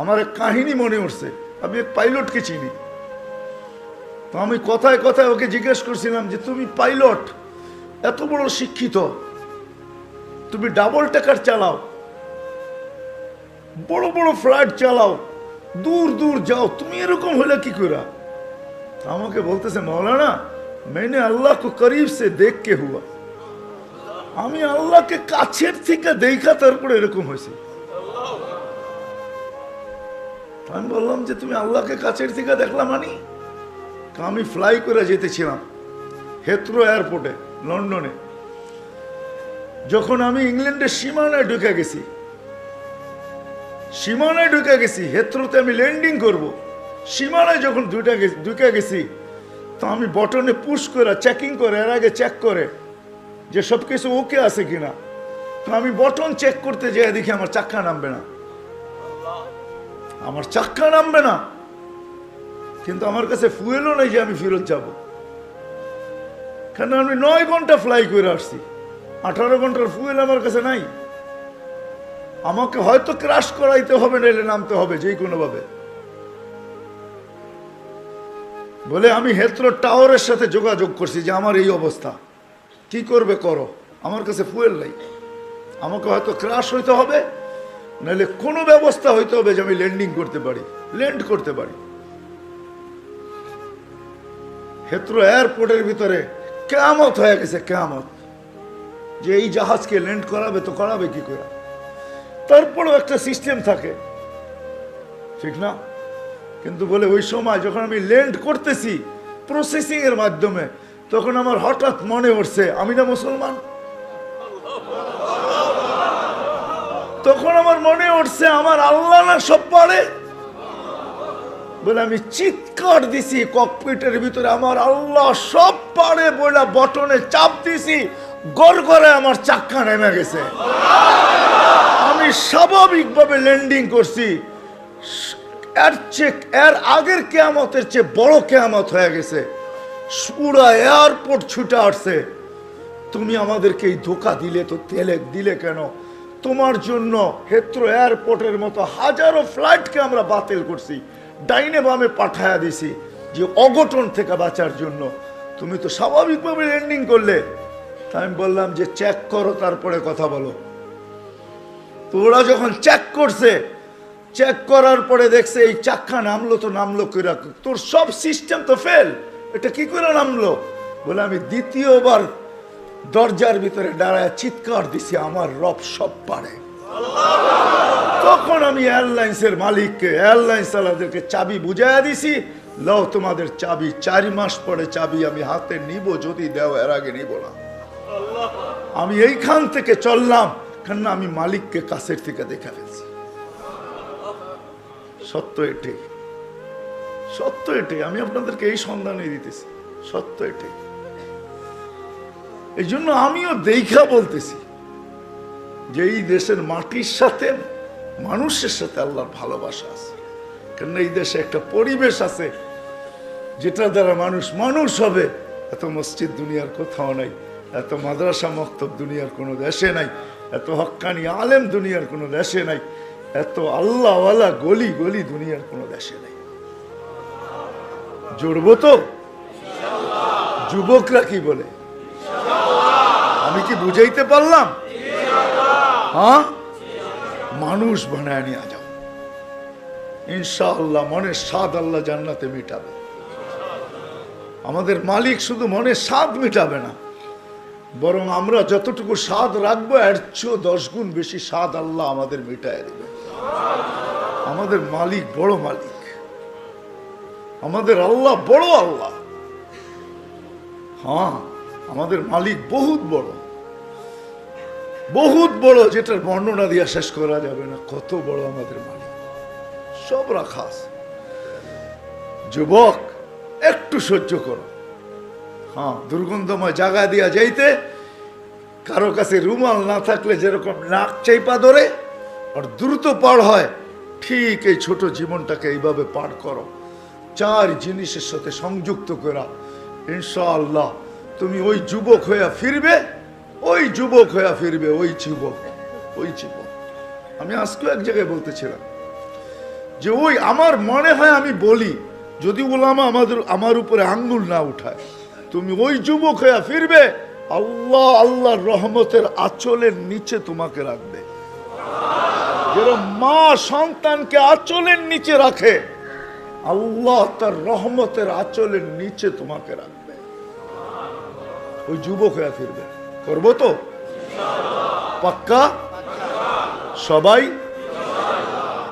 আমার এক কাহিনী মনে উঠছে। আমি এক পাইলটকে চিনি, তো আমি কথায় কথায় ওকে জিজ্ঞেস করছিলাম যে তুমি পাইলট, এত বড় শিক্ষিত, তুমি ডাবল টেকার চালাও, বড় বড় ফ্লাইট চালাও, দূর দূর যাও, তুমি এরকম হলে কি করে? আমাকে বলতেছে মৌলানা मैंने अल्लाह को करीब से देख के हुआ, আমি আল্লাহকে কাছের থেকে দেখা তারপরে এরকম হয়েছে। আমি বললাম যে তুমি আল্লাহকে কাছের থেকে দেখলা মানি? আমি ফ্লাই করে যেতেছিলাম হেথ্রো এয়ারপোর্টে লন্ডনে। যখন আমি ইংল্যান্ডের সীমানায় ঢুকে গেছি, হেথ্রোতে আমি ল্যান্ডিং করব, সীমানায় যখন ঢুকে গেছি, তো আমি বটনে পুশ করে চেকিং করে, এর আগে চেক করে যে সব কিছু ওকে আছে কিনা। তো আমি বটন চেক করতে যেয়ে দেখি আমার চাক্কা নামবে না, কিন্তু আমার কাছে ফুয়েলও নাই যে আমি ফেরত যাব, কারণ আমি 9 ঘন্টা ফ্লাই করে আসছি, 18 ঘন্টার ফুয়েল আমার কাছে নাই। আমাকে হয়তো ক্রাশ করাইতে হবে, নাইলে নামতে হবে যে কোনো ভাবে। বলে আমি হেথ্রো টাওয়ারের সাথে যোগাযোগ করছি যে আমার এই অবস্থা, কি করবে করো, আমার কাছে ফুয়েল নাই, আমাকে হয়তো ক্রাশ হইতে হবে, নাহলে কোনো ব্যবস্থা হইতে হবে যে আমি ল্যান্ড করতে পারি। হেথ্রো এয়ারপোর্টের ভিতরে কিয়ামত হয়ে গেছে, কিয়ামত, যে এই জাহাজকে ল্যান্ড করাবে তো করাবে কি করে। তারপরেও একটা সিস্টেম থাকে, ঠিক না? কিন্তু বলে ওই সময় যখন আমি ল্যান্ড করতেছি প্রসেসিং এর মাধ্যমে, তখন আমার হঠাৎ মনে উঠছে আমি না মুসলমান। তখন আমার মনে উঠছে আমার আল্লাহ না সব পারে। বলে আমি চিৎকার দিছি ককপিটের ভিতরে, আমার আল্লাহ সব পারে বলে বটনে চাপ দিছি, গড়গড়ে আমার চাক্কা নেমে গেছে। আমি স্বাভাবিকভাবে ল্যান্ডিং করছি। এর আগের কিয়ামতের চেয়ে বড় কিয়ামত হয়ে গেছে, পুরা এয়ারপোর্ট ছুটে আসছে। তুমি আমাদেরকে এই ধোকা দিলে, তো দিলে কেন? তোমার জন্য হেথ্রো এয়ারপোর্টের মতো হাজারো ফ্লাইটকে আমরা বাতিল করছি, ডাইনে বামে পাঠায়া দিছি যে অঘটন থেকে বাঁচার জন্য। তুমি তো স্বাভাবিকভাবে ল্যান্ডিং করলে। তাই আমি বললাম যে চেক করো, তারপরে কথা বলো। তো ওরা যখন চেক করছে, চেক করার পরে দেখছে এই চাক্কা নামলো কইরা, তোর সব সিস্টেম তো ফেল, এটা কি করে নামলো? বলে আমি দ্বিতীয়বার দরজার ভিতরে দাঁড়ায় চিৎকার দিছি আমার রব সব পারে। তখন আমি এয়ারলাইন্সের মালিককে, এয়ারলাইন্স চালাদেরকে চাবি বুঝাইয়া দিছি, লও তোমাদের চাবি, 4 মাস পরে চাবি আমি হাতে নিব, যদি দেও, এর আগে নিব না। আমি এইখান থেকে চললাম, কেন আমি মালিককে কাছের থেকে দেখা ফেলছি। সত্য এটাই, আমি আপনাদেরকে এই সন্ধানই দিতেছি, সত্য এটাই। এই জন্য আমিও দেখা বলতেছি যে এই দেশের মাটির সাথে, মানুষের সাথে আল্লাহর ভালোবাসা আছে। কেন এই দেশে একটা পরিবেশ আছে যেটা দ্বারা মানুষ হবে। এত মসজিদ দুনিয়ার কোথাও নাই, এত মাদ্রাসা মক্তব দুনিয়ার কোনো দেশে নাই, এত হক্কানি আলেম দুনিয়ার কোনো দেশে নাই, এত আল্লাহওয়ালা গলি গলি দুনিয়ার কোনো দেশে নাই। জুড়বো তো? যুবকরা কি বলে? আমি কি বুঝাইতে পারলাম? হ্যাঁ, মানুষ বানায় নিয়ে যাও ইনশাআল্লাহ। মনের স্বাদ আল্লাহ জান্নাতে মিটাবে। আমাদের মালিক শুধু মনের স্বাদ মিটাবে না, বরং আমরা যতটুকু স্বাদ রাখবো এর চেয়ে 10 গুণ বেশি স্বাদ আল্লাহ আমাদের মিটায় দেবে। আমাদের মালিক বড় মালিক, আমাদের আল্লাহ বড় আল্লাহ। হ্যাঁ, আমাদের মালিক বহুত বড়, যেটার বর্ণনা দিয়ে শেষ করা যাবে না। কত বড় আমাদের মালিক, সব রাখা আছে। যুবক, একটু সহ্য করো। হ্যাঁ, দুর্গন্ধময় জায়গা দিয়া যাইতে কারো কাছে রুমাল না থাকলে যেরকম নাক চাইপা ধরে আর দ্রুত পার হয়, ঠিক এই ছোট জীবনটাকে এইভাবে পার করো, 4 জিনিসের সাথে সংযুক্ত করা। ইনশাআল্লাহ তুমি ওই যুবক হইয়া ফিরবে, ওই যুবক। আমি আজকে এক জায়গায় বলতেছিলাম যে ওই আমার মনে হয় আমি বলি, যদি উলামা আমার উপরে আঙ্গুল না উঠায়, তুমি ওই যুবক হয়ে ফিরবে, আল্লাহ আল্লাহর রহমতের আঁচলের নিচে তোমাকে রাখবে। যেরকম মা সন্তানকে আঁচলের নিচে রাখে, আল্লাহ তার রহমতের আঁচলের নিচে তোমাকে রাখবে। ওই যুবক হয়ে ফিরবে। করবো তো পাক্কা? সবাই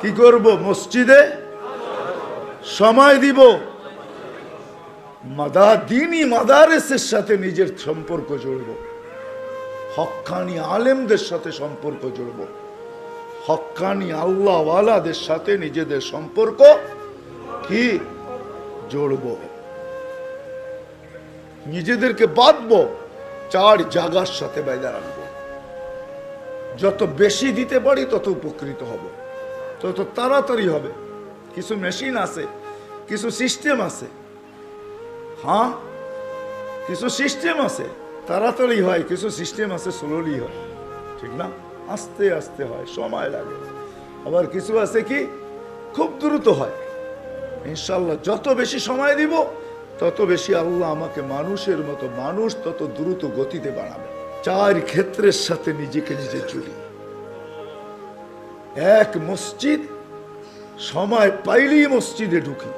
কি করব? মসজিদে সময় দিব, দিনী মাদারেসের সাথে নিজের সম্পর্ক জড়ব, হক্কানি আলেমদের সাথে সম্পর্ক জড়ব, হক্কানি আল্লাহওয়ালাদের সাথে নিজেদের সম্পর্ক কি জড়ব, নিজেদেরকে বাঁধবো, 4 জায়গার সাথে বাইদা রাখবো। যত বেশি দিতে পারি তত উপকৃত হব, তত তাড়াতাড়ি হবে। কিছু মেশিন আছে, কিছু সিস্টেম আছে, হ্যাঁ কিছু সিস্টেম আছে তাড়াতাড়ি হয়, কিছু সিস্টেম আছে স্লোলি হয়, ঠিক না? আস্তে আস্তে হয়, সময় লাগে। আবার কিছু আছে কি খুব দ্রুত হয়। ইনশাল্লাহ যত বেশি সময় দিব তত বেশি আল্লাহ আমাকে মানুষের মতো, মানুষ তত দ্রুত গতিতে বানাবে। 4 ক্ষেত্রের সাথে নিজেকে নিজে জুড়ি। 1 মসজিদ, সময় পাইলেই মসজিদে ঢুকি।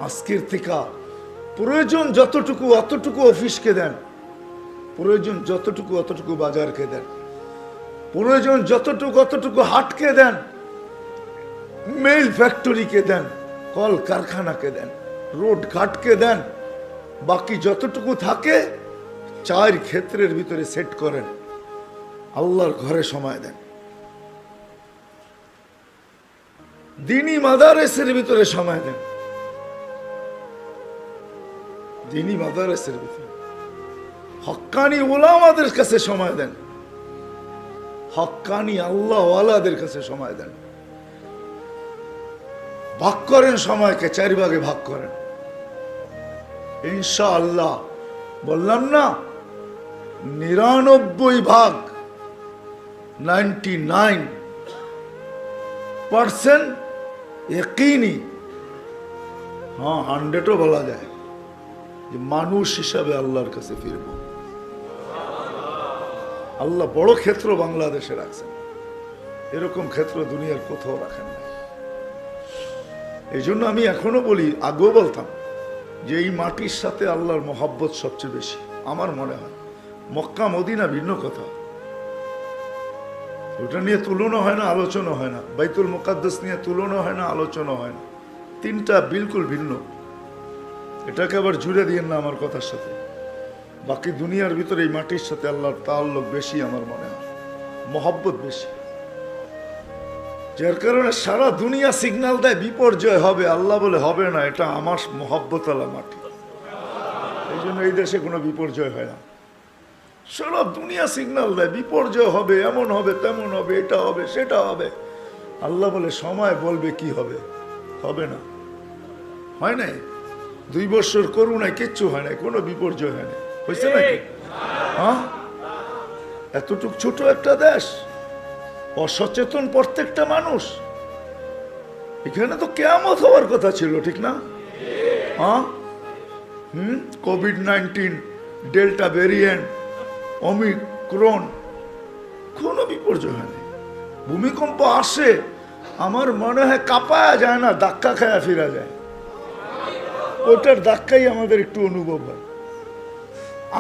আজকের থেকে প্রয়োজন যতটুকু অতটুকু অফিসকে দেন, প্রয়োজন যতটুকু অতটুকু বাজারকে দেন, প্রয়োজন যতটুকু অতটুকু হাটকে দেন, মেল ফ্যাক্টরিকে দেন, কল কারখানাকে দেন, রোড ঘাটকে দেন। বাকি যতটুকু থাকে 4 ক্ষেত্রের ভিতরে সেট করেন, আল্লাহর ঘরে সময় দেন। দিনী মাদারেসের ভিতরে সময় দেন, দিনী মাদারেসের ভিতরে হক্কানি উলামাদের কাছে সময় দেন, হক্কানি আল্লাহওয়ালাদের কাছে সময় দেন। ভাগ করেন সময়কে, 4 ভাগে ভাগ করেন। ইনশাআল্লাহ বললাম না, 99 ভাগ 99% ইয়াকিনি, হ্যাঁ 100ও বলা যায় যে মানুষ হিসাবে আল্লাহর কাছে ফিরব। আল্লাহ বড় ক্ষেত্র বাংলাদেশে রাখছেন, এরকম ক্ষেত্র দুনিয়ার কোথাও রাখেন না। এই জন্য আমি এখনো বলি, আগেও বলতাম যে এই মাটির সাথে আল্লাহর মহব্বত সবচেয়ে বেশি। আমার মনে হয় মক্কা মদিনা ভিন্ন কথা, ওটা নিয়ে তুলনা হয় না, আলোচনা হয় না। বাইতুল মুকাদ্দাস নিয়ে তুলনা হয় না, আলোচনা হয় না। 3টা বিলকুল ভিন্ন। এটাকে আবার জুড়ে দিয়েন না আমার কথার সাথে। বাকি দুনিয়ার ভিতরে এই মাটির সাথে আল্লাহর তাআল্লুক বেশি, আমার মনে হয় মহব্বত বেশি। যার কারণে সারা দুনিয়া সিগন্যাল দেয় বিপর্যয় হবে, আল্লাহ বলে হবে না, এটা আমার মহব্বত আলা মাটি। এই জন্য এই দেশে কোনো বিপর্যয় হয় না। সারা দুনিয়া সিগন্যাল দেয় বিপর্যয় হবে, এমন হবে, তেমন হবে, এটা হবে, সেটা হবে। আল্লাহ বলে সময় বলবে কি হবে, হবে না। হয় নাই 2 বছর করুণায় কিচ্ছু হয় নাই, কোনো বিপর্যয় হয় নাই, হয়েছে নাকি? হ্যাঁ, এতটুক ছোট একটা দেশ, অসচেতন প্রত্যেকটা মানুষ। এখানে তো কিয়ামত হওয়ার কথা ছিল, ঠিক না? হ্যাঁ, কোভিড-19, ডেল্টা ভেরিয়েন্ট, ওমিক্রন, কোনো বিপর্যয় হয়নি। ভূমিকম্প আসে, আমার মনে হয় কাঁপায়া যায় না, ধাক্কা খায়া ফিরা যায়। ওটার ধাক্কাই আমাদের একটু অনুভব হয়।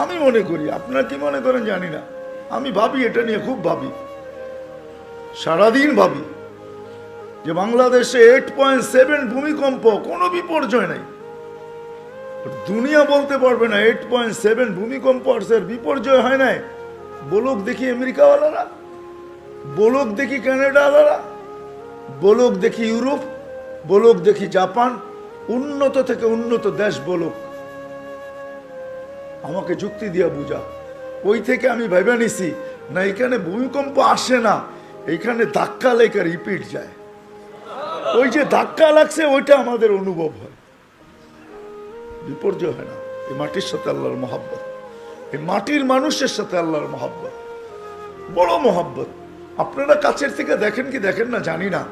আমি মনে করি, আপনারা কি মনে করেন জানি না, আমি ভাবি, এটা নিয়ে খুব ভাবি, সারাদিন ভাবি যে বাংলাদেশে 8.7 ভূমিকম্প, কোনো বিপর্যয় নাই। দুনিয়া বলতে পারবে না 8.7 ভূমিকম্প আসছে, বিপর্যয় হয় নাই। বলুক দেখি আমেরিকাওয়ালারা, বলুক দেখি কানাডাওয়ালারা, বলুক দেখি ইউরোপ, বলুক দেখি জাপান, উন্নত থেকে উন্নত দেশ বলুক, আমাকে যুক্তি দিয়া বুঝা। ওই থেকে আমি ভাইবা নিছি না, এখানে ভূমিকম্প আসে না, এখানে ধাক্কা লেখা রিপিট যায়। ওই যে ধাক্কা লাগছে ওইটা আমাদের অনুভব হয়, বিপর্যয় হয় না। এই মাটির সাথে আল্লাহর মহব্বত, এই মাটির মানুষের সাথে আল্লাহর মহব্বত, বড় মহব্বত। আপনারা কাছের থেকে দেখেন কি দেখেন না জানি না,